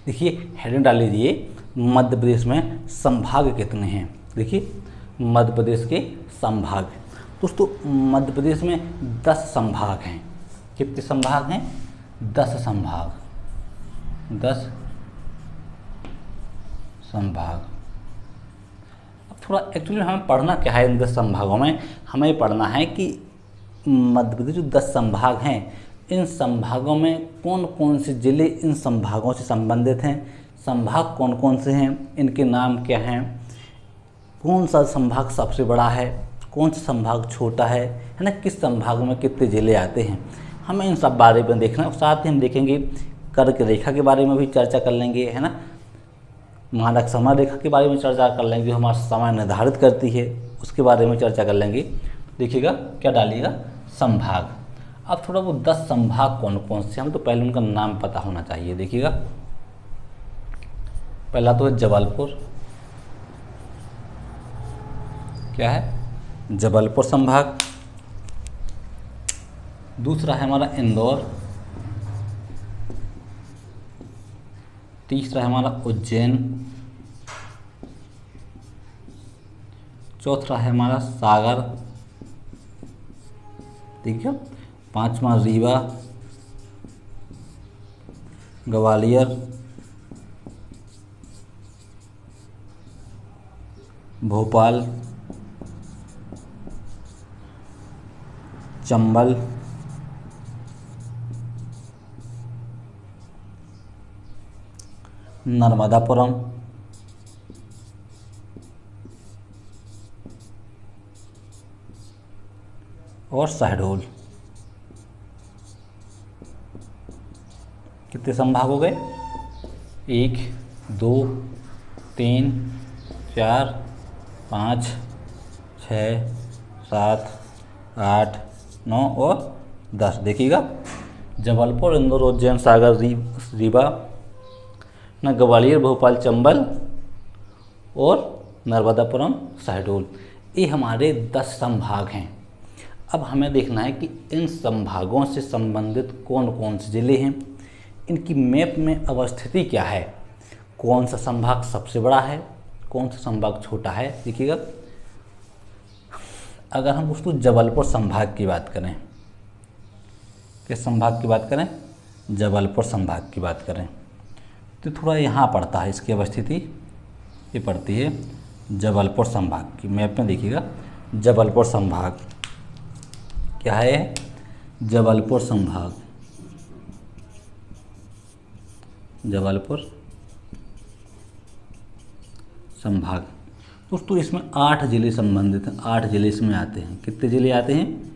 देखिए हेडिंग डाल लीजिए, मध्य प्रदेश में संभाग कितने हैं। देखिए मध्य प्रदेश के संभाग, दोस्तों मध्य प्रदेश में 10 संभाग हैं। कितने संभाग हैं? 10 संभाग, 10 संभाग। अब थोड़ा एक्चुअली हमें पढ़ना क्या है इन 10 संभागों में, हमें पढ़ना है कि मध्य प्रदेश जो 10 संभाग हैं, इन संभागों में कौन कौन से जिले इन संभागों से संबंधित हैं, संभाग कौन कौन से हैं, इनके नाम क्या हैं, कौन सा संभाग सबसे बड़ा है, कौन सा संभाग छोटा है ना, किस संभाग में कितने जिले आते हैं, हमें इन सब बारे में देखना है। साथ ही हम देखेंगे कर्क रेखा के बारे में भी चर्चा कर लेंगे, है ना, मानक समय रेखा के बारे में चर्चा कर लेंगे, जो हमारा समय निर्धारित करती है उसके बारे में चर्चा कर लेंगे। देखिएगा क्या डालिएगा, संभाग। अब थोड़ा वो 10 संभाग कौन कौन से हैं, तो पहले उनका नाम पता होना चाहिए। देखिएगा पहला तो है जबलपुर, क्या है, जबलपुर संभाग। दूसरा है हमारा इंदौर, तीसरा है हमारा उज्जैन, चौथा है हमारा सागर, ठीक है, पांचवा रीवा, ग्वालियर, भोपाल, चंबल, नर्मदापुरम, और शहडोल। कितने संभाग हो गए? 1 2 3 4 5 6 7 8 9 और 10। देखिएगा जबलपुर, इंदौर, उज्जैन, सागर, रीवा, न ग्वालियर, भोपाल, चंबल और नर्मदापुरम, शहडोल, ये हमारे 10 संभाग हैं। अब हमें देखना है कि इन संभागों से संबंधित कौन कौन से जिले हैं, इनकी मैप में अवस्थिति क्या है, कौन सा संभाग सबसे बड़ा है, कौन सा संभाग छोटा है। देखिएगा अगर हम उसको जबलपुर संभाग की बात करें, किस संभाग की बात करें, जबलपुर संभाग की बात करें, तो थोड़ा यहाँ पड़ता है इसकी अवस्थिति, ये पड़ती है जबलपुर संभाग की मैप में। देखिएगा जबलपुर संभाग क्या है, जबलपुर संभाग, जबलपुर संभाग। दोस्तों इसमें 8 जिले संबंधित हैं, 8 जिले इसमें आते हैं। कितने जिले आते हैं?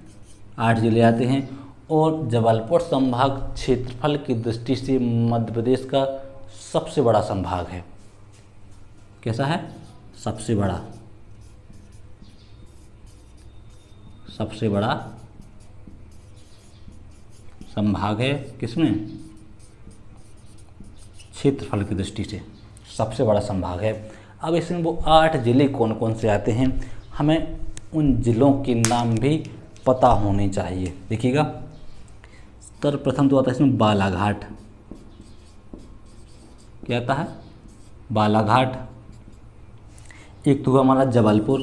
8 जिले आते हैं। और जबलपुर संभाग क्षेत्रफल की दृष्टि से मध्य प्रदेश का सबसे बड़ा संभाग है। कैसा है? सबसे बड़ा, सबसे बड़ा संभाग है। किसमें? क्षेत्रफल की दृष्टि से सबसे बड़ा संभाग है। अब इसमें वो 8 जिले कौन कौन से आते हैं, हमें उन जिलों के नाम भी पता होने चाहिए। देखिएगा सर्वप्रथम तो आता है इसमें बालाघाट। क्या आता है? बालाघाट। एक तो हमारा जबलपुर,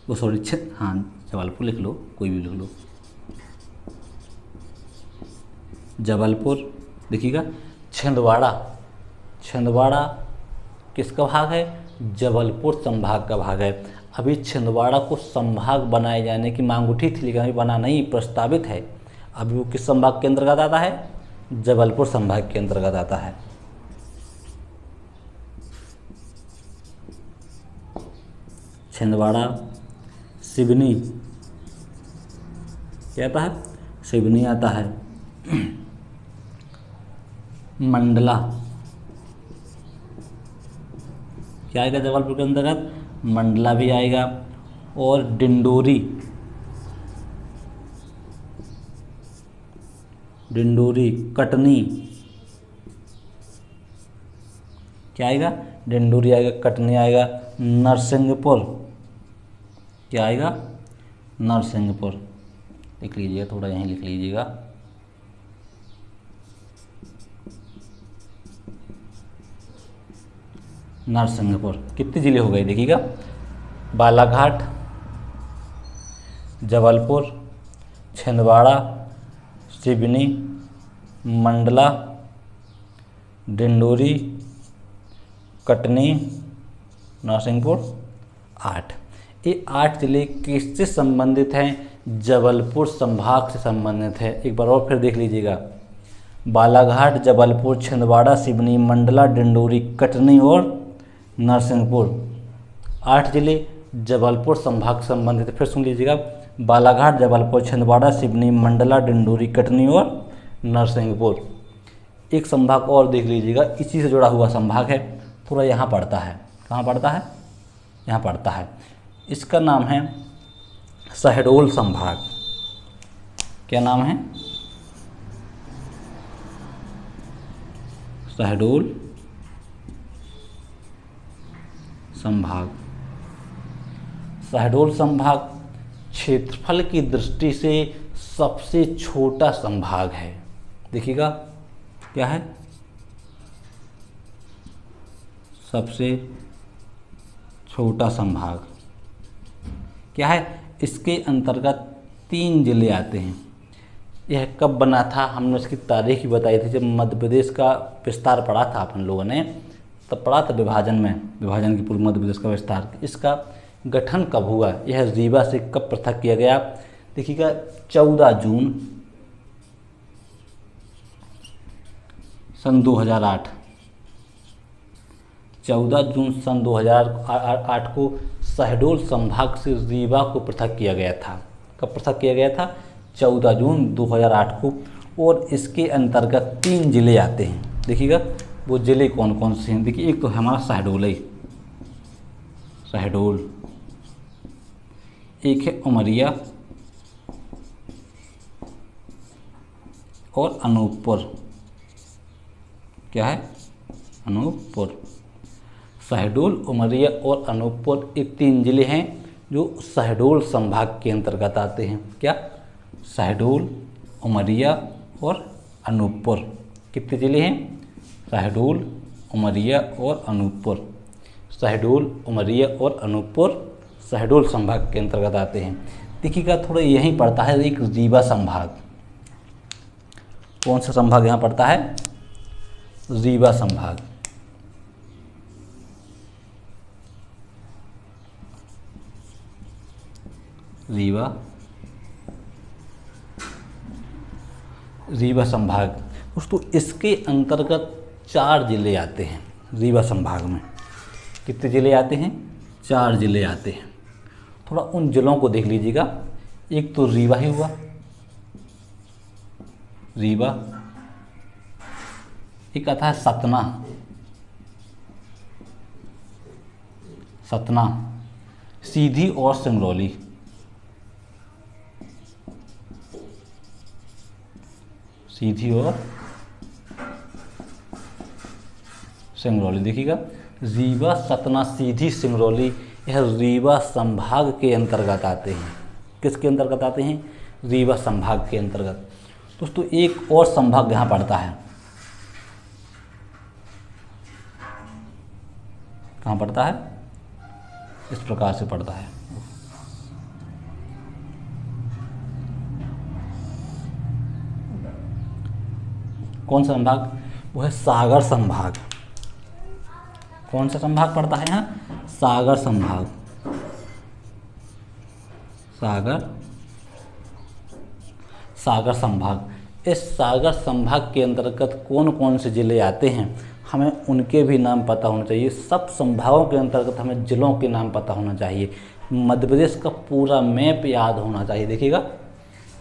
वो सॉरी हाँ जबलपुर लिख लो, कोई भी लिख लो, जबलपुर। देखिएगा छिंदवाड़ा, छिंदवाड़ा किसका भाग है? जबलपुर संभाग का भाग है। अभी छिंदवाड़ा को संभाग बनाए जाने की मांग उठी थी, लेकिन अभी बना नहीं, प्रस्तावित है। अभी वो किस संभाग के अंतर्गत आता है? जबलपुर संभाग के अंतर्गत आता है। छिंदवाड़ा, सिवनी, क्या आता है? सिवनी आता है। मंडला क्या आएगा जबलपुर के अंतर्गत? मंडला भी आएगा। और डिंडोरी, डिंडोरी, कटनी क्या आएगा? डिंडोरी आएगा, कटनी आएगा। नरसिंहपुर क्या आएगा? नरसिंहपुर। लिख लीजिएगा, थोड़ा यहीं लिख लीजिएगा। नरसिंहपुर। कितने जिले हो गए देखिएगा, बालाघाट, जबलपुर, छिंदवाड़ा, सिवनी, मंडला, डिंडोरी, कटनी, नरसिंहपुर, 8। ये 8 जिले किससे संबंधित हैं? जबलपुर संभाग से संबंधित है। एक बार और फिर देख लीजिएगा, बालाघाट, जबलपुर, छिंदवाड़ा, सिवनी, मंडला, डिंडोरी, कटनी और नरसिंहपुर, 8 जिले जबलपुर संभाग से संबंधित है। फिर सुन लीजिएगा, बालाघाट, जबलपुर, छिंदवाड़ा, सिवनी, मंडला, डिंडोरी, कटनी और नरसिंहपुर। एक संभाग और देख लीजिएगा, इसी से जुड़ा हुआ संभाग है, पूरा यहाँ पड़ता है। कहाँ पड़ता है? यहाँ पड़ता है। इसका नाम है शहडोल संभाग। क्या नाम है? शहडोल संभाग। शहडोल संभाग क्षेत्रफल की दृष्टि से सबसे छोटा संभाग है। देखिएगा, क्या है? सबसे छोटा संभाग क्या है? इसके अंतर्गत 3 जिले आते हैं। यह कब बना था? हमने उसकी तारीख भी बताई थी, जब मध्य प्रदेश का विस्तार पढ़ा था अपन लोगों ने, तब पढ़ा था विभाजन में, विभाजन की पूर्व मध्य प्रदेश का विस्तार। इसका गठन कब हुआ? यह रीवा से कब पृथक किया गया? देखिएगा, 14 जून सन 2008। 14 जून सन 2008 को शहडोल संभाग से रीवा को पृथक किया गया था। कब पृथक किया गया था? 14 जून 2008 को। और इसके अंतर्गत 3 जिले आते हैं। देखिएगा, वो जिले कौन कौन से हैं? देखिए, एक तो हमारा शहडोल है, शहडोल। एक है उमरिया और अनूपपुर। क्या है? अनूपपुर। शहडोल, उमरिया और अनूपपुर, ये 3 जिले हैं जो शहडोल संभाग के अंतर्गत आते हैं। क्या? शहडोल, उमरिया और अनूपपुर। कितने जिले हैं? शहडोल, उमरिया और अनूपपुर। शहडोल, उमरिया और अनूपपुर शहडोल संभाग के अंतर्गत आते हैं। देखिएगा, थोड़ा यहीं पड़ता है एक रीवा संभाग। कौन सा संभाग यहाँ पड़ता है? रीवा संभाग। रीवा संभाग। दोस्तों, इसके अंतर्गत 4 जिले आते हैं। रीवा संभाग में कितने जिले आते हैं? 4 जिले आते हैं। थोड़ा उन जिलों को देख लीजिएगा। एक तो रीवा ही हुआ, रीवा। एक आता है सतना, सतना, सीधी और सिंगरौली। सीधी और सिंगरौली। देखिएगा, रीवा, सतना, सीधी, सिंगरौली, यह रीवा संभाग के अंतर्गत आते हैं। किसके अंतर्गत आते हैं? रीवा संभाग के अंतर्गत। दोस्तों, एक और संभाग यहाँ पड़ता है। कहाँ पड़ता है? इस प्रकार से पड़ता है। कौन सा संभाग? वो है सागर संभाग। कौन सा संभाग पड़ता है यहाँ? सागर संभाग। सागर संभाग। इस सागर संभाग के अंतर्गत कौन कौन से जिले आते हैं, हमें उनके भी नाम पता होना चाहिए। सब संभागों के अंतर्गत हमें जिलों के नाम पता होना चाहिए। मध्य प्रदेश का पूरा मैप याद होना चाहिए। देखिएगा,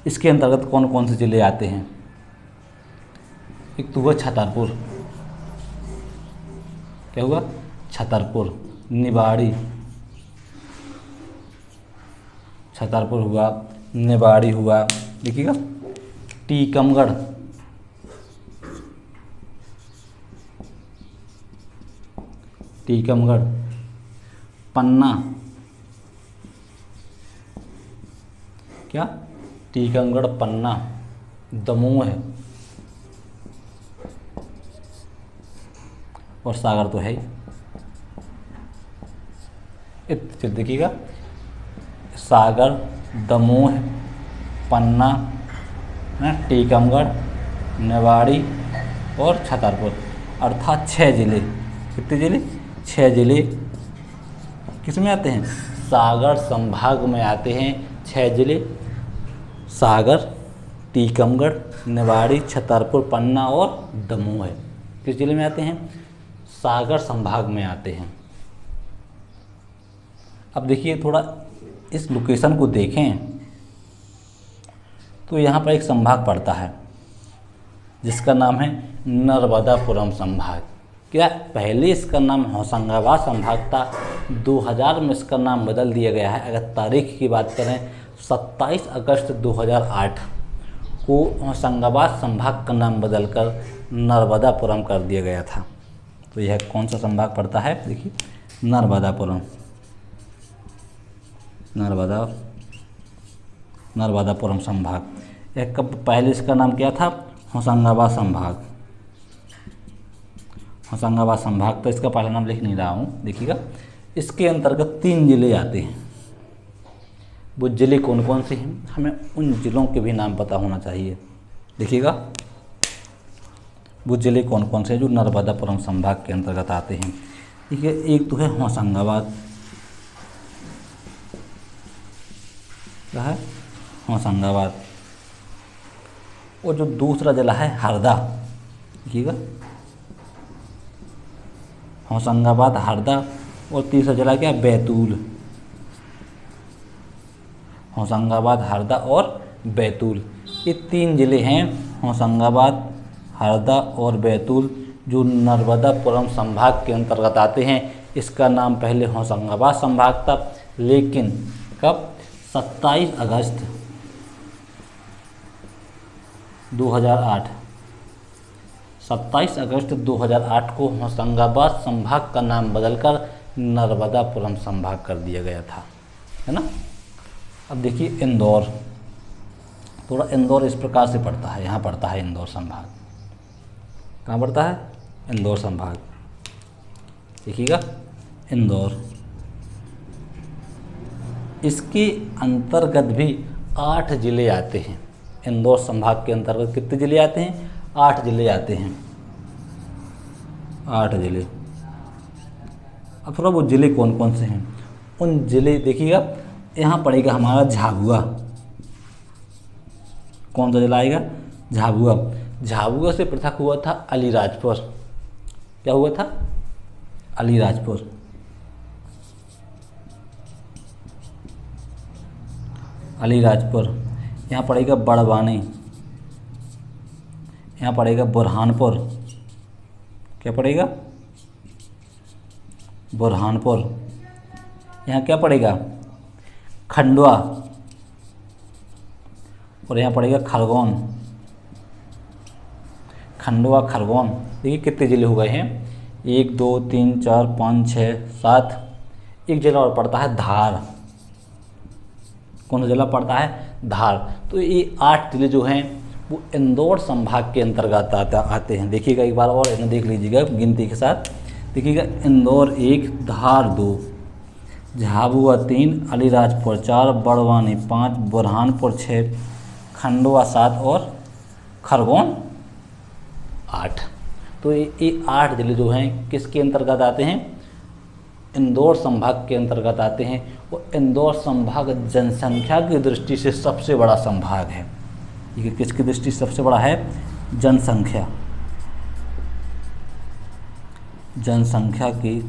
इसके अंतर्गत कौन कौन से जिले आते हैं। एक तो हुआ छतरपुर। क्या हुआ? छतरपुर। निवाड़ी, छतरपुर हुआ, निवाड़ी हुआ। देखिएगा, टीकमगढ़, टीकमगढ़, पन्ना। क्या? टीकमगढ़, पन्ना, दमोह है और सागर तो है ही। इत्त जिले देखिएगा, सागर, दमोह, पन्ना, टीकमगढ़, निवाड़ी और छतरपुर, अर्थात 6 जिले। कितने जिले? 6 जिले किस में आते हैं? सागर संभाग में आते हैं 6 जिले, सागर, टीकमगढ़, निवाड़ी, छतरपुर, पन्ना और दमोह। किस जिले में आते हैं? सागर संभाग में आते हैं। अब देखिए थोड़ा इस लोकेशन को देखें तो यहाँ पर एक संभाग पड़ता है जिसका नाम है नर्मदापुरम संभाग। क्या पहले इसका नाम होशंगाबाद संभाग था, 2000 में इसका नाम बदल दिया गया है। अगर तारीख की बात करें 27 अगस्त 2008 को होशंगाबाद संभाग का नाम बदलकर नर्मदापुरम कर दिया गया था। तो यह कौन सा संभाग पड़ता है? देखिए, नर्मदापुरम, नर्मदापुरम संभाग। यह कब पहले इसका नाम क्या था? होशंगाबाद संभाग। होशंगाबाद संभाग, तो इसका पहला नाम लिख नहीं रहा हूँ। देखिएगा, इसके अंतर्गत 3 जिले आते हैं। वो जिले कौन कौन से हैं? हमें उन जिलों के भी नाम पता होना चाहिए। देखिएगा, वो जिले कौन कौन से हैं जो नर्मदापुरम संभाग के अंतर्गत आते हैं। ठीक है, एक तो है होशंगाबाद, क्या है? होशंगाबाद। और जो दूसरा जिला है हरदा, देखिएगा, होशंगाबाद, हरदा। और तीसरा जिला क्या? बैतूल। होशंगाबाद, हरदा और बैतूल, ये 3 जिले हैं, होशंगाबाद, हरदा और बैतूल, जो नर्मदापुरम संभाग के अंतर्गत आते हैं। इसका नाम पहले होशंगाबाद संभाग था, लेकिन कब? 27 अगस्त 2008, 27 अगस्त 2008 को होशंगाबाद संभाग का नाम बदलकर नर्मदापुरम संभाग कर दिया गया था, है ना। अब देखिए इंदौर, थोड़ा इंदौर इस प्रकार से पड़ता है, यहाँ पड़ता है इंदौर संभाग। कहाँ पड़ता है? इंदौर संभाग। देखिएगा, इंदौर, इसके अंतर्गत भी 8 जिले आते हैं। इंदौर संभाग के अंतर्गत कितने जिले आते हैं? 8 जिले आते हैं, 8 जिले। अब थोड़ा वो जिले कौन कौन से हैं उन जिले देखिएगा। यहाँ पड़ेगा हमारा झाबुआ। कौन सा जिला आएगा? झाबुआ। झाबुआ से पृथक हुआ था अलीराजपुर। क्या हुआ था? अलीराजपुर। अलीराजपुर। यहाँ पड़ेगा बड़वानी, यहाँ पड़ेगा बुरहानपुर। क्या पड़ेगा? बुरहानपुर। यहाँ क्या पड़ेगा? खंडवा। और यहाँ पड़ेगा खरगोन। खंडवा, खरगोन। देखिए कितने जिले हो गए हैं? 1 2 3 4 5 6 7। एक जिला और पड़ता है धार। कौन सा जिला पड़ता है? धार। तो ये 8 जिले जो हैं वो इंदौर संभाग के अंतर्गत आते हैं। देखिएगा एक बार और इन्हें देख लीजिएगा गिनती के साथ। देखिएगा, इंदौर 1, धार 2, झाबुआ 3, अलीराजपुर 4, बड़वानी 5, बुरहानपुर 6, खंडवा 7 और खरगोन 8। तो ये 8 जिले जो हैं किसके अंतर्गत आते हैं? इंदौर संभाग के अंतर्गत आते हैं। और इंदौर संभाग जनसंख्या की दृष्टि से सबसे बड़ा संभाग है। ये किसकी दृष्टि से सबसे बड़ा है? जनसंख्या, जनसंख्या की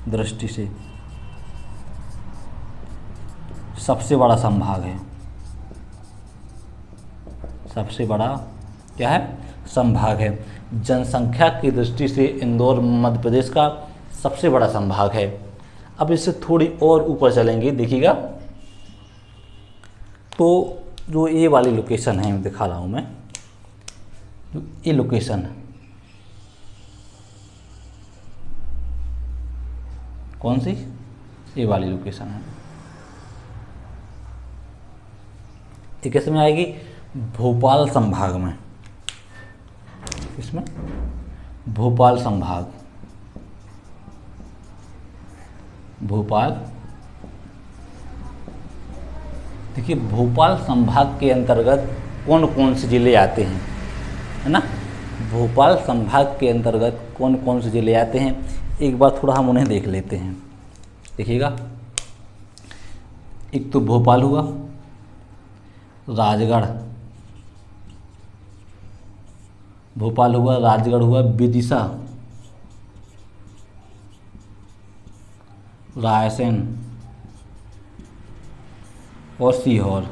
दृष्टि से सबसे बड़ा संभाग है। सबसे बड़ा क्या है? संभाग है। जनसंख्या की दृष्टि से इंदौर मध्य प्रदेश का सबसे बड़ा संभाग है। अब इससे थोड़ी और ऊपर चलेंगे, देखिएगा तो जो ये वाली लोकेशन है दिखा रहा हूँ मैं, जो ये लोकेशन है, कौन सी? ये वाली लोकेशन है। ये किस में आएगी? भोपाल संभाग में। इसमें भोपाल संभाग। भोपाल। देखिए भोपाल संभाग के अंतर्गत कौन कौन से जिले आते हैं, है ना। भोपाल संभाग के अंतर्गत कौन कौन से जिले आते हैं, एक बार थोड़ा हम उन्हें देख लेते हैं। देखिएगा, एक तो भोपाल हुआ, राजगढ़, भोपाल हुआ, राजगढ़ हुआ, विदिशा, रायसेन और सीहोर।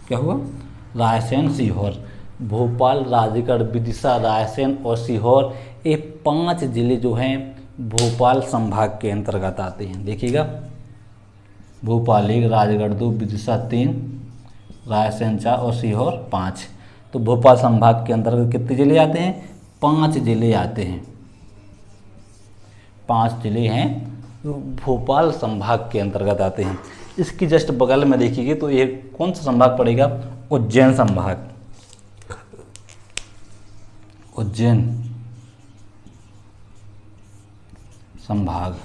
क्या हुआ, रायसेन, सीहोर। भोपाल, राजगढ़, विदिशा, रायसेन और सीहोर, ये 5 जिले जो हैं भोपाल संभाग के अंतर्गत आते हैं। देखिएगा, भोपाल 1, राजगढ़ 2, विदिशा 3, रायसेन 4 और सीहोर 5। तो भोपाल संभाग के अंतर्गत कितने जिले आते हैं, 5 जिले आते हैं। 5 जिले हैं जो भोपाल संभाग के अंतर्गत आते हैं। इसकी जस्ट बगल में देखिए तो ये कौन सा संभाग पड़ेगा, उज्जैन संभाग। उज्जैन संभाग,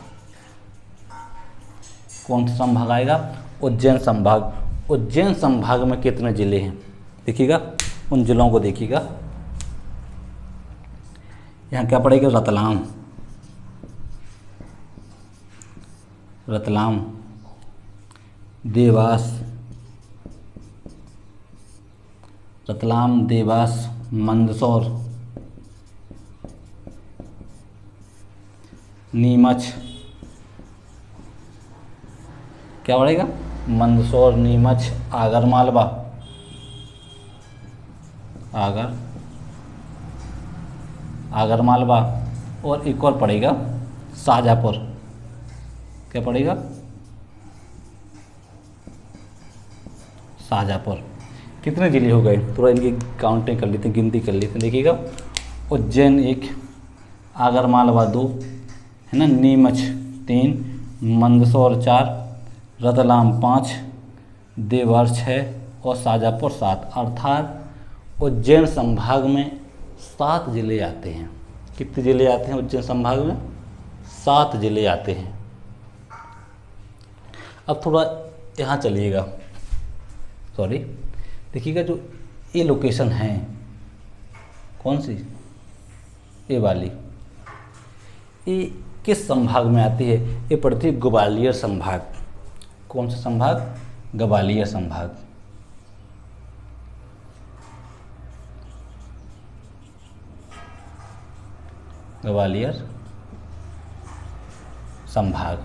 कौन सा संभाग आएगा, उज्जैन संभाग। उज्जैन संभाग में कितने जिले हैं, देखिएगा, उन जिलों को देखिएगा। यहाँ क्या पड़ेगा, रतलाम, रतलाम, देवास, रतलाम, देवास, मंदसौर, नीमच। क्या पड़ेगा, मंदसौर, नीमच, आगरमालवा, आगरमालवा और एक और पड़ेगा शाहजहाँपुर। क्या पड़ेगा, शाहजहाँपुर। कितने जिले हो गए, थोड़ा इनकी काउंटिंग कर लेते हैं, गिनती कर लेते हैं। देखिएगा, उज्जैन 1, आगरमालवा 2, है ना, नीमच 3, मंदसौर 4, रतलाम 5, देवास 6 और शाहजहाँपुर 7। अर्थात उज्जैन संभाग में 7 जिले आते हैं। कितने जिले आते हैं उज्जैन संभाग में, 7 जिले आते हैं। अब थोड़ा यहाँ चलिएगा, सॉरी, देखिएगा जो ये लोकेशन है, कौन सी, ये वाली, ये किस संभाग में आती है, ये पड़ती है ग्वालियर संभाग। कौन सा संभाग, ग्वालियर संभाग। ग्वालियर संभाग।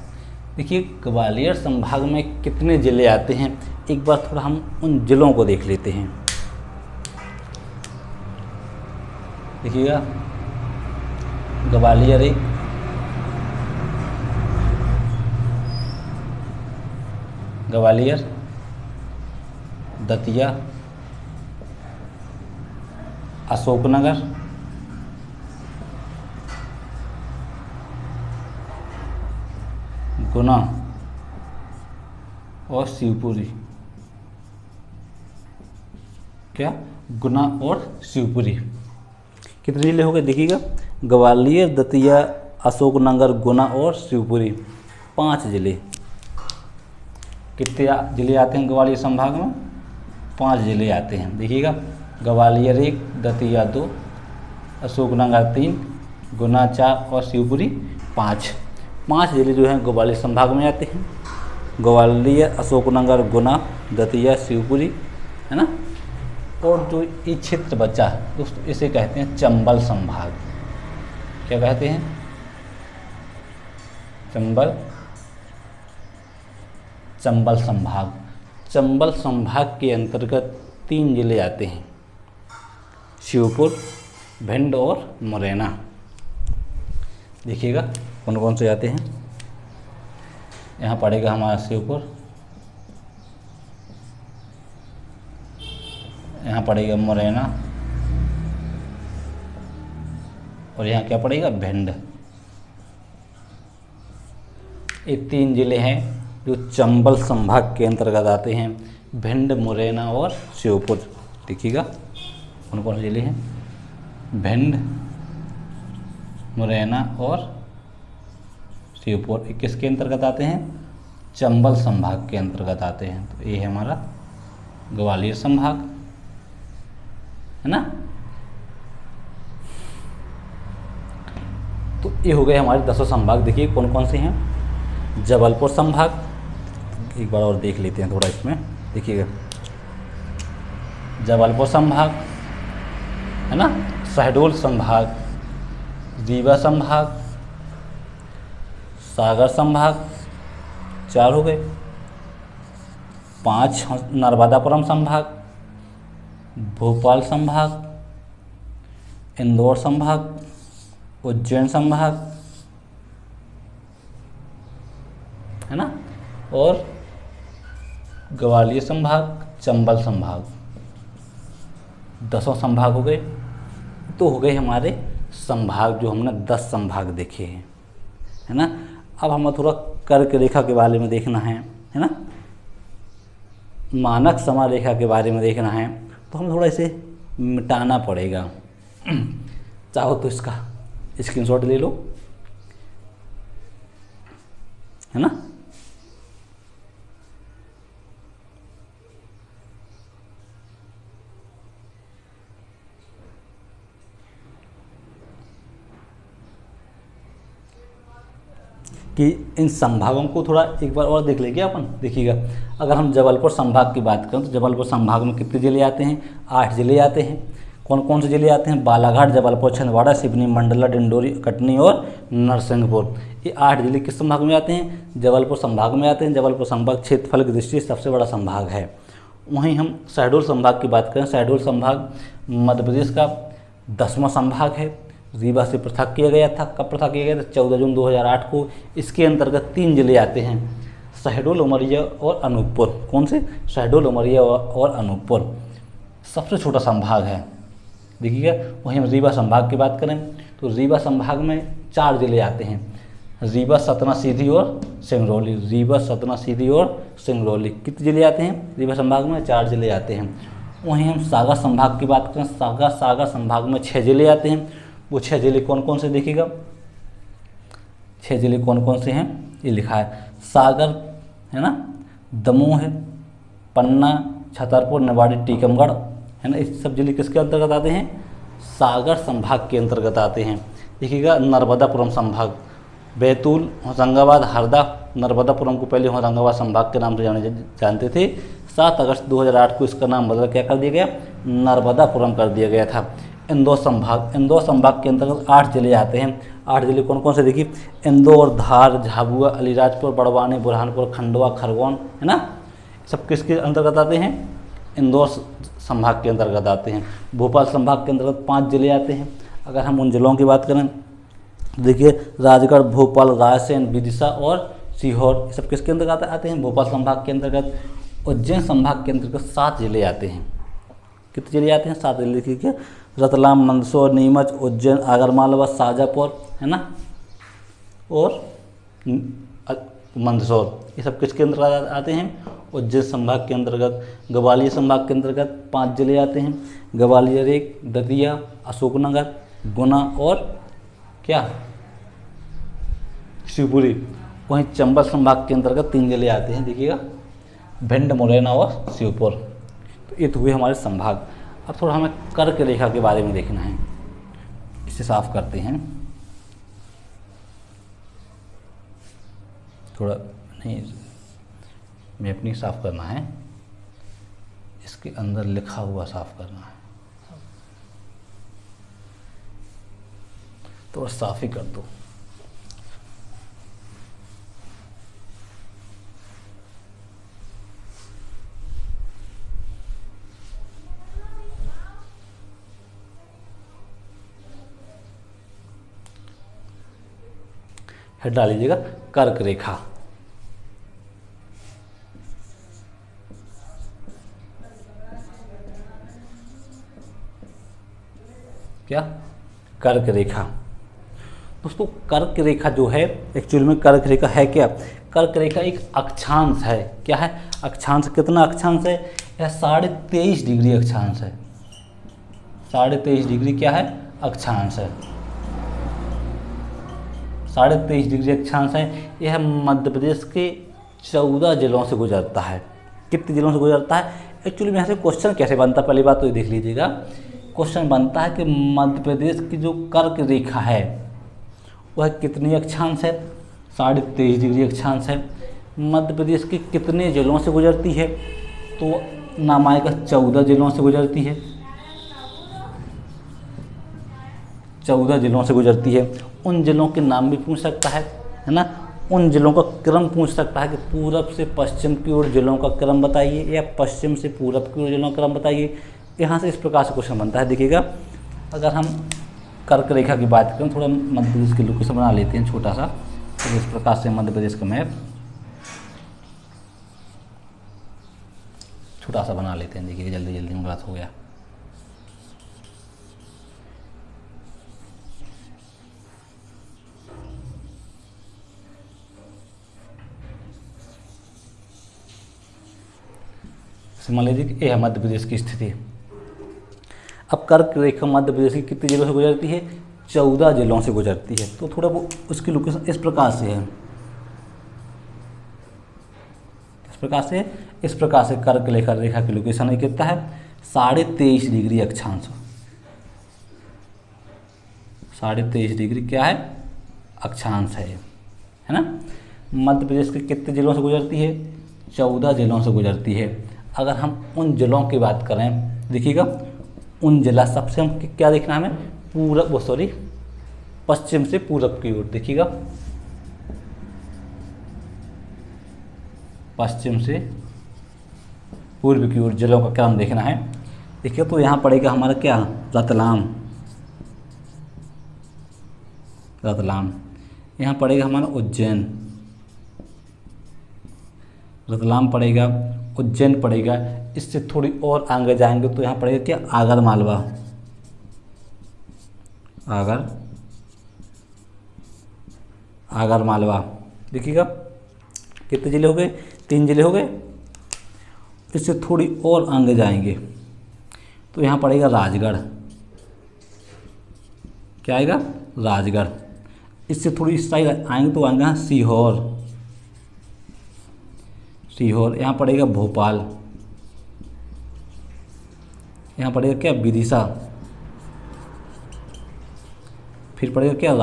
देखिए ग्वालियर संभाग में कितने ज़िले आते हैं, एक बार थोड़ा हम उन ज़िलों को देख लेते हैं। देखिएगा, ग्वालियर 1, ग्वालियर, दतिया, अशोकनगर, गुना और शिवपुरी। क्या, गुना और शिवपुरी। कितने जिले हो गए, देखिएगा, ग्वालियर, दतिया, अशोकनगर, गुना और शिवपुरी, 5 जिले। कितने जिले आते हैं ग्वालियर संभाग में, 5 जिले आते हैं। देखिएगा, ग्वालियर 1, दतिया 2, अशोकनगर 3, गुना 4 और शिवपुरी 5। 5 जिले जो हैं ग्वालियर संभाग में आते हैं। ग्वालियर, अशोकनगर, गुना, दतिया, शिवपुरी, है ना। और जो ये क्षेत्र बचा दोस्तों, इसे कहते हैं चंबल संभाग। क्या कहते हैं, चंबल संभाग। चंबल संभाग के अंतर्गत 3 जिले आते हैं, शिवपुर, भिंड और मुरैना। देखिएगा कौन कौन से आते हैं। यहाँ पड़ेगा हमारा शिवपुर, यहाँ पड़ेगा मुरैना और यहाँ क्या पड़ेगा, भिंड। ये 3 जिले हैं जो चंबल संभाग के अंतर्गत आते हैं, भिंड, मुरैना और शिवपुर। देखिएगा कौन कौन से जिले हैं, भिंड, मुरैना और श्योपुर, ये किसके अंतर्गत आते हैं? चंबल संभाग के अंतर्गत आते हैं। तो ये है हमारा ग्वालियर संभाग, है ना। तो ये हो गए हमारे 10 संभाग। देखिए कौन कौन से हैं। जबलपुर संभाग, एक बार और देख लेते हैं थोड़ा इसमें, देखिएगा। जबलपुर संभाग, है ना, शहडोल संभाग, रीवा संभाग, सागर संभाग, 4 हो गए। 5 नर्मदापुरम संभाग, भोपाल संभाग, इंदौर संभाग, उज्जैन संभाग, है ना, और ग्वालियर संभाग, चंबल संभाग, 10 संभाग हो गए। तो हो गए हमारे संभाग, जो हमने 10 संभाग देखे हैं, है ना। अब हमें थोड़ा कर्क रेखा के बारे में देखना है ना, मानक समय रेखा के बारे में देखना है। तो हमें थोड़ा इसे मिटाना पड़ेगा। चाहो तो इसका स्क्रीनशॉट ले लो, है ना। कि इन संभागों को थोड़ा एक बार और देख लेंगे अपन। देखिएगा, अगर हम जबलपुर संभाग की बात करें तो जबलपुर संभाग में कितने ज़िले आते हैं? 8 ज़िले आते हैं। कौन कौन से ज़िले आते हैं? बालाघाट, जबलपुर, छिंदवाड़ा, सिवनी, मंडला, डिंडोरी, कटनी और नरसिंहपुर। ये 8 ज़िले किस संभाग में आते हैं? जबलपुर संभाग में आते हैं। जबलपुर संभाग क्षेत्रफल की दृष्टि से सबसे बड़ा संभाग है। वहीं हम शहडोल संभाग की बात करें, शहडोल संभाग मध्य प्रदेश का 10वां संभाग है। रीवा से पृथक किया गया था। कब पृथक किया गया था? 14 जून 2008 को। इसके अंतर्गत 3 जिले आते हैं, शहडोल, उमरिया और अनूपपुर। कौन से? शहडोल, उमरिया और अनूपपुर। सबसे छोटा संभाग है, देखिएगा। वहीं हम रीवा संभाग की बात करें तो रीवा संभाग में 4 जिले आते हैं, रीवा, सतना, सीधी और सिंगरौली। रीवा, सतना, सीधी और सिंगरौली। कितने जिले आते हैं रीवा संभाग में? 4 जिले आते हैं। वहीं हम सागर संभाग की बात करें, सागर संभाग में 6 जिले आते हैं। वो 6 जिले कौन कौन से? देखिएगा 6 जिले कौन कौन से हैं, ये लिखा है। सागर, है ना, दमोह है, पन्ना, छतरपुर, निवाड़ी, टीकमगढ़, है ना। इस सब जिले किसके अंतर्गत आते हैं? सागर संभाग के अंतर्गत आते हैं। देखिएगा, नर्मदापुरम संभाग, बैतूल, होशंगाबाद, हरदा। नर्मदापुरम को पहले होशंगाबाद संभाग के नाम से जानते थे। 7 अगस्त 2008 को इसका नाम बदल क्या कर दिया गया? नर्मदापुरम कर दिया गया था। इंदौर संभाग के अंतर्गत 8 जिले आते हैं। 8 जिले कौन कौन से? देखिए, इंदौर, धार, झाबुआ, अलीराजपुर, बड़वानी, बुरहानपुर, खंडवा, खरगोन, है ना। सब किसके अंतर्गत आते हैं? इंदौर संभाग के अंतर्गत आते हैं। भोपाल संभाग के अंतर्गत 5 जिले आते हैं। अगर हम उन जिलों की बात करें, देखिए, राजगढ़, भोपाल, रायसेन, विदिशा और सीहोर, ये सब किसके अंतर्गत आते हैं? भोपाल संभाग के अंतर्गत। उज्जैन संभाग के अंतर्गत 7 जिले आते हैं। कितने जिले आते हैं? 7 जिले। देखिए, रतलाम, मंदसौर, नीमच, उज्जैन, आगरमालवा, शाजापुर, है ना, और मंदसौर, ये सब किसके अंतर्गत आते हैं? उज्जैन संभाग के अंतर्गत। ग्वालियर संभाग के अंतर्गत 5 जिले आते हैं, ग्वालियर 1, दतिया, अशोकनगर, गुना और क्या? शिवपुरी। वहीं चंबल संभाग के अंतर्गत 3 जिले आते हैं, देखिएगा, भिंड, मुरैना और श्योपुर। तो ये तो हुए हमारे संभाग। अब थोड़ा हमें कर्क रेखा के बारे में देखना है, इसे साफ करते हैं। थोड़ा नहीं, मैं अपनी साफ करना है, इसके अंदर लिखा हुआ साफ करना है। थोड़ा साफ ही कर दो। हेड डाल लीजिएगा कर्क रेखा। क्या? कर्क रेखा। दोस्तों, कर्क रेखा जो है, एक्चुअल में कर्क रेखा है क्या? कर्क रेखा एक अक्षांश है। क्या है? अक्षांश। कितना अक्षांश है? यह 23.5 डिग्री अक्षांश है। 23.5 डिग्री क्या है? अक्षांश है। 23.5 अक्षांश है। यह मध्य प्रदेश के 14 जिलों से गुजरता है। कितने जिलों से गुजरता है? एक्चुअली में यहाँ से क्वेश्चन कैसे बनता है, पहली बात तो ये देख लीजिएगा। क्वेश्चन बनता है कि मध्य प्रदेश की जो कर्क रेखा है वह कितनी अक्षांश है? 23.5 अक्षांश है। मध्य प्रदेश के कितने जिलों से गुजरती है? तो नाम आएगा 14 जिलों से गुजरती है। 14 जिलों से गुजरती है। उन जिलों के नाम भी पूछ सकता है ना, उन जिलों का क्रम पूछ सकता है कि पूरब से पश्चिम की ओर जिलों का क्रम बताइए या पश्चिम से पूरब की ओर जिलों का क्रम बताइए। यहाँ से इस प्रकार से क्वेश्चन बनता है। देखिएगा, अगर हम कर्क रेखा की बात करें, थोड़ा मध्य प्रदेश की लोकेशन बना लेते हैं छोटा सा। तो इस प्रकार से मध्य प्रदेश का मैप छोटा सा बना लेते हैं। देखिए जल्दी जल्दी में गलत हो गया। मान लीजिए कि यह मध्य प्रदेश की स्थिति। अब कर्क रेखा मध्य प्रदेश की कितने जिलों से गुजरती है? 14 जिलों से गुजरती है। तो थोड़ा वो उसकी लोकेशन इस प्रकार से है, इस प्रकार से कर्क रेखा की लोकेशन कितना है? 23.5 अक्षांश। 23.5 क्या है? अक्षांश है ना। मध्य प्रदेश के कितने जिलों से गुजरती है? 14 जिलों से गुजरती है। अगर हम उन जिलों की बात करें, देखिएगा उन जिला सबसे हम क्या देखना है हमें? पश्चिम से पूरब की ओर। देखिएगा पश्चिम से पूर्व की ओर जिलों का क्रम देखना है। देखिए तो यहाँ पड़ेगा हमारा क्या? रतलाम। यहाँ पड़ेगा हमारा उज्जैन, रतलाम पड़ेगा, उज्जैन पड़ेगा। इससे थोड़ी और आगे जाएंगे तो यहाँ पड़ेगा क्या? आगर मालवा। देखिएगा कितने जिले हो गए? 3 जिले हो गए। इससे थोड़ी और आगे जाएंगे तो यहाँ पड़ेगा राजगढ़। क्या आएगा? राजगढ़। इससे थोड़ी इस साइड आएंगे तो आएंगे सीहोर। यहाँ पड़ेगा भोपाल। यहाँ पड़ेगा क्या? विदिशा। फिर पड़ेगा क्या?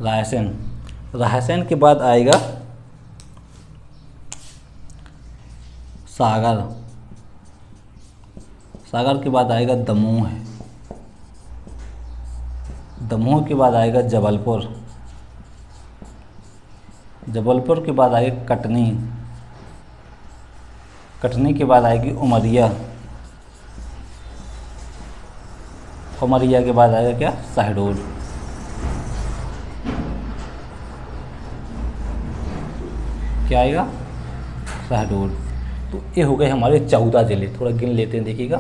रायसेन के बाद आएगा सागर के बाद आएगा दमोह के बाद आएगा जबलपुर के बाद आएगा कटनी के बाद आएगी उमरिया के बाद आएगा क्या? शहडोल। क्या आएगा? शहडोल। तो ये हो गए हमारे 14 जिले। थोड़ा गिन लेते हैं। देखिएगा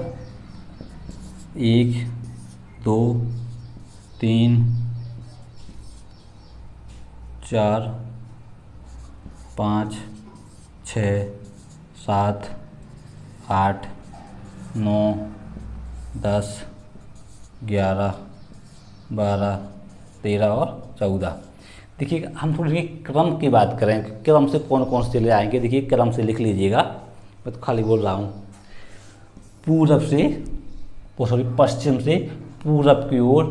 1 2 3 4 5 6 7 8 9 10 11 12 13 और 14। देखिए हम थोड़ी क्रम की बात करें, क्रम से कौन कौन से जिले आएंगे। देखिए क्रम से लिख लीजिएगा, मैं तो खाली बोल रहा हूँ। पश्चिम से पूरब की ओर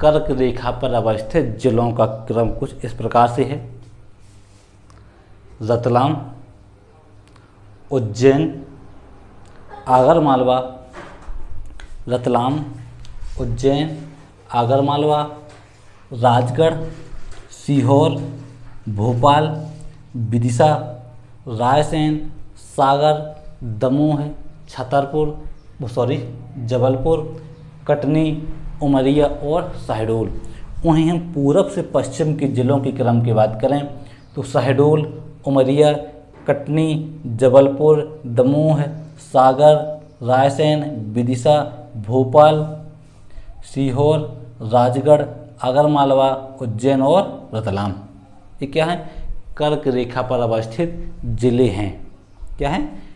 कर्क रेखा पर अवस्थित जिलों का क्रम कुछ इस प्रकार से है। रतलाम, उज्जैन, आगरमालवा, राजगढ़, सीहोर, भोपाल, विदिशा, रायसेन, सागर, दमोह, जबलपुर, कटनी, उमरिया और शहडोल। वहीं हम पूरब से पश्चिम के जिलों के क्रम की बात करें तो शहडोल, उमरिया, कटनी, जबलपुर, दमोह, सागर, रायसेन, विदिशा, भोपाल, सीहोर, राजगढ़, आगरमालवा, उज्जैन और रतलाम। ये क्या है? कर्क रेखा पर अवस्थित जिले हैं। क्या है?